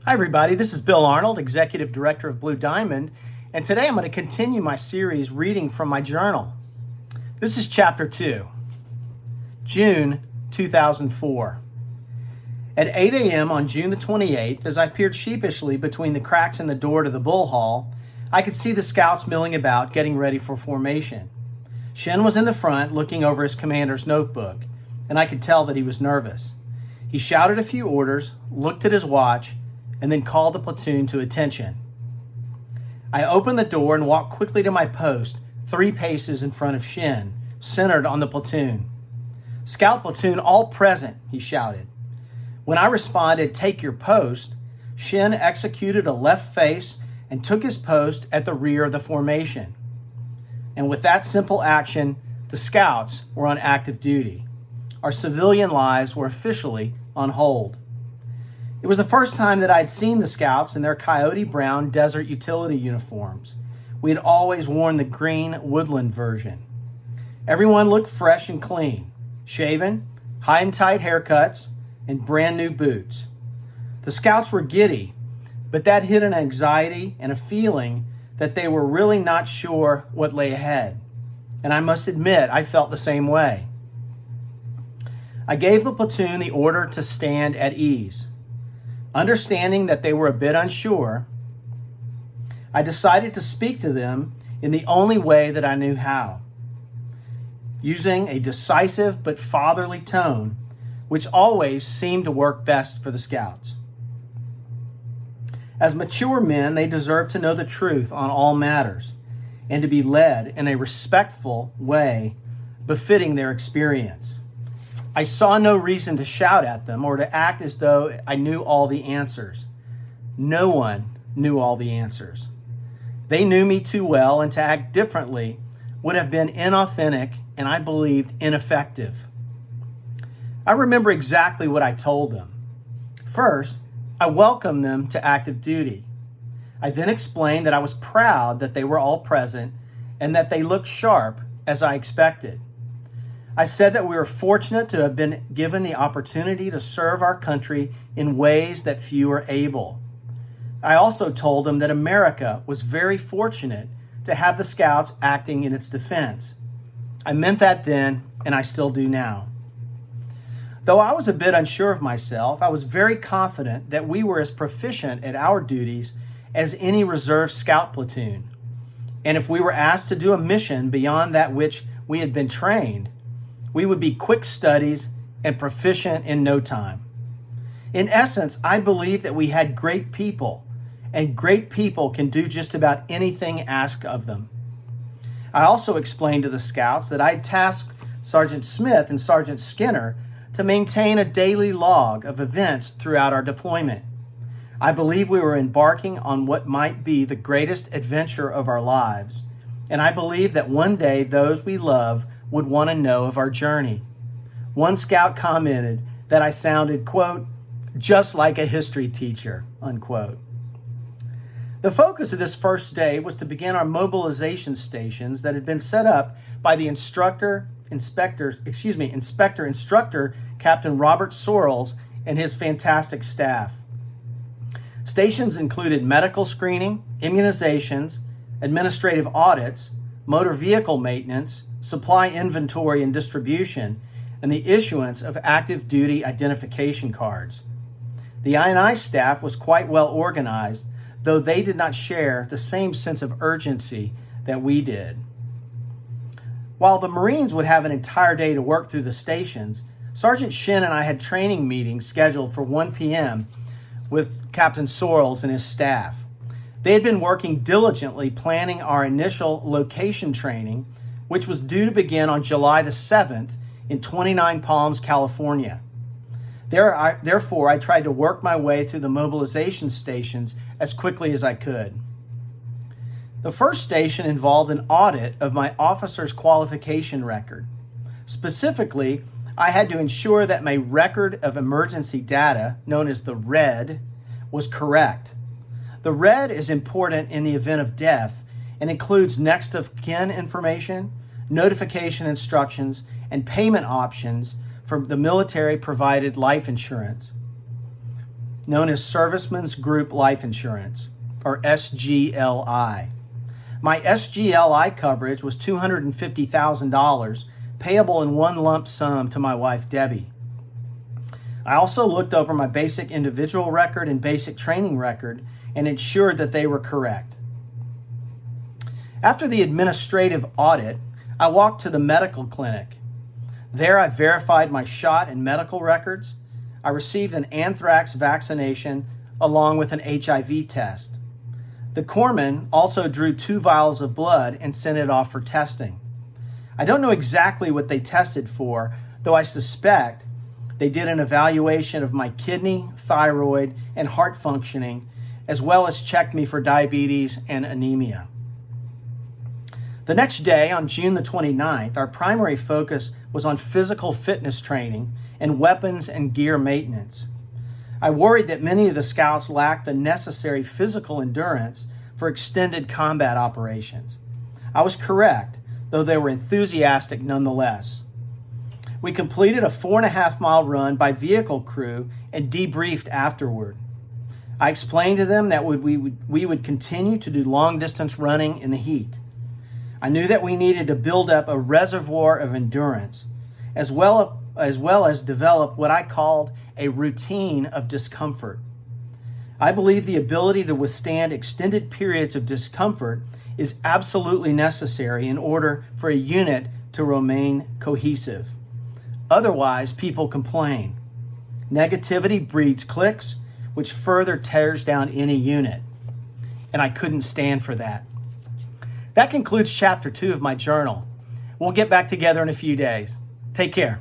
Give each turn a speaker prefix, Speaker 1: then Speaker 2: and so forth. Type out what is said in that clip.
Speaker 1: Hi, everybody. This is Bill Arnold, Executive Director of Blue Diamond, and today I'm going to continue my series reading from my journal. This is Chapter 2, June 2004. At 8 a.m. on June the 28th, as I peered sheepishly between the cracks in the door to the bull hall, I could see the scouts milling about, getting ready for formation. Shin was in the front, looking over his commander's notebook, and I could tell that he was nervous. He shouted a few orders, looked at his watch, and then called the platoon to attention. I opened the door and walked quickly to my post, 3 paces in front of Shin, centered on the platoon. "Scout platoon, all present," he shouted. When I responded, "Take your post," Shin executed a left face and took his post at the rear of the formation. And with that simple action, the scouts were on active duty. Our civilian lives were officially on hold. It was the first time that I had seen the scouts in their coyote brown desert utility uniforms. We had always worn the green woodland version. Everyone looked fresh and clean, shaven, high and tight haircuts, and brand new boots. The scouts were giddy, but that hid an anxiety and a feeling that they were really not sure what lay ahead. And I must admit, I felt the same way. I gave the platoon the order to stand at ease. Understanding that they were a bit unsure, I decided to speak to them in the only way that I knew how, using a decisive but fatherly tone, which always seemed to work best for the scouts. As mature men, they deserve to know the truth on all matters and to be led in a respectful way befitting their experience. I saw no reason to shout at them or to act as though I knew all the answers. No one knew all the answers. They knew me too well, and to act differently would have been inauthentic and, I believed, ineffective. I remember exactly what I told them. First, I welcomed them to active duty. I then explained that I was proud that they were all present and that they looked sharp as I expected. I said that we were fortunate to have been given the opportunity to serve our country in ways that few are able. I also told them that America was very fortunate to have the scouts acting in its defense. I meant that then, and I still do now. Though I was a bit unsure of myself, I was very confident that we were as proficient at our duties as any reserve scout platoon. And if we were asked to do a mission beyond that which we had been trained, we would be quick studies and proficient in no time. In essence, I believe that we had great people, and great people can do just about anything asked of them. I also explained to the scouts that I tasked Sergeant Smith and Sergeant Skinner to maintain a daily log of events throughout our deployment. I believe we were embarking on what might be the greatest adventure of our lives, and I believe that one day those we love would want to know of our journey. One scout commented that I sounded, quote, just like a history teacher, unquote. The focus of this first day was to begin our mobilization stations that had been set up by the instructor, Captain Robert Sorrells and his fantastic staff. Stations included medical screening, immunizations, administrative audits, motor vehicle maintenance, supply inventory and distribution, and the issuance of active duty identification cards. The I&I staff was quite well organized, though they did not share the same sense of urgency that we did. While the Marines would have an entire day to work through the stations, Sergeant Shin and I had training meetings scheduled for 1 p.m. with Captain Sorrells and his staff. They had been working diligently planning our initial location training, which was due to begin on July the 7th in 29 Palms, California. Therefore, I tried to work my way through the mobilization stations as quickly as I could. The first station involved an audit of my officer's qualification record. Specifically, I had to ensure that my record of emergency data, known as the RED, was correct. The RED is important in the event of death and includes next of kin information, notification instructions, and payment options for the military-provided life insurance. known as Servicemen's Group Life Insurance, or SGLI. My SGLI coverage was $250,000, payable in one lump sum to my wife, Debbie. I also looked over my basic individual record and basic training record and ensured that they were correct. After the administrative audit, I walked to the medical clinic. There I verified my shot and medical records. I received an anthrax vaccination along with an HIV test. The corpsman also drew 2 vials of blood and sent it off for testing. I don't know exactly what they tested for, though I suspect they did an evaluation of my kidney, thyroid, and heart functioning, as well as checked me for diabetes and anemia. The next day, on June the 29th, our primary focus was on physical fitness training and weapons and gear maintenance. I worried that many of the scouts lacked the necessary physical endurance for extended combat operations. I was correct, though they were enthusiastic nonetheless. We completed a 4.5-mile run by vehicle crew and debriefed afterward. I explained to them that we would continue to do long-distance running in the heat. I knew that we needed to build up a reservoir of endurance, as well as develop what I called a routine of discomfort. I believe the ability to withstand extended periods of discomfort is absolutely necessary in order for a unit to remain cohesive. Otherwise, people complain. Negativity breeds cliques, which further tears down any unit. And I couldn't stand for that. That concludes chapter 2 of my journal. We'll get back together in a few days. Take care.